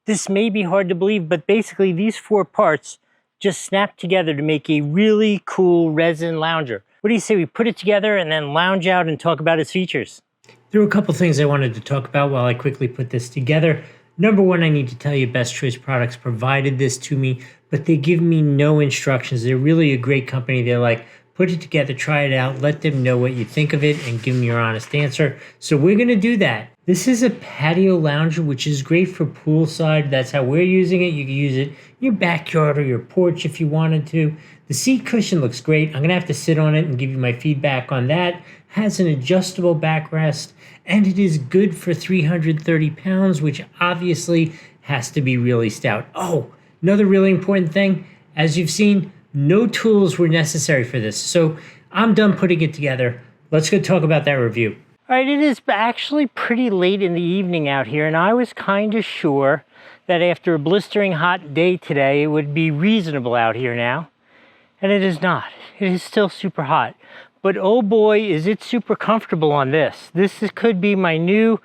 This may be hard to believe, but basically these 4 parts just snap together to make a really cool resin lounger. What do you say we put it together and then lounge out and talk about its features? There were a couple things I wanted to talk about while I quickly put this together. Number one, I need to tell you Best Choice Products provided this to me, but they give me no instructions. They're really a great company. They're like, put it together, try it out, let them know what you think of it, and give me your honest answer. So we're going to do that. This is a patio lounger, which is great for poolside. That's how we're using it. You can use it in your backyard or your porch if you wanted to. The seat cushion looks great. I'm going to have to sit on it and give you my feedback on that. Has an adjustable backrest, and it is good for 330 pounds, which obviously has to be really stout. Oh, another really important thing, as you've seen, no tools were necessary for this. So I'm done putting it together. Let's go talk about that review. All right, it is actually pretty late in the evening out here, and I was kind of sure that after a blistering hot day today, it would be reasonable out here now. And it is not. It is still super hot. But oh boy, is it super comfortable on this. This could be my new,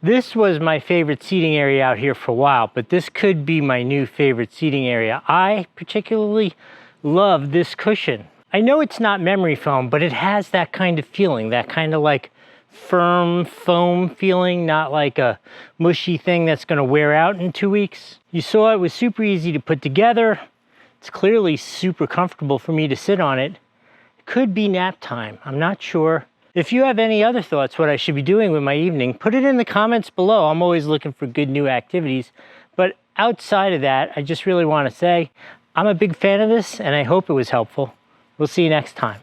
this was my favorite seating area out here for a while, but this could be my new favorite seating area. I particularly love this cushion. I know it's not memory foam, but it has that kind of feeling, that kind of like firm foam feeling, not like a mushy thing that's going to wear out in 2 weeks. You saw it was super easy to put together. It's clearly super comfortable for me to sit on it. It could be nap time, I'm not sure. If you have any other thoughts what I should be doing with my evening, put it in the comments below. I'm always looking for good new activities. But outside of that, I just really want to say I'm a big fan of this and I hope it was helpful. We'll see you next time.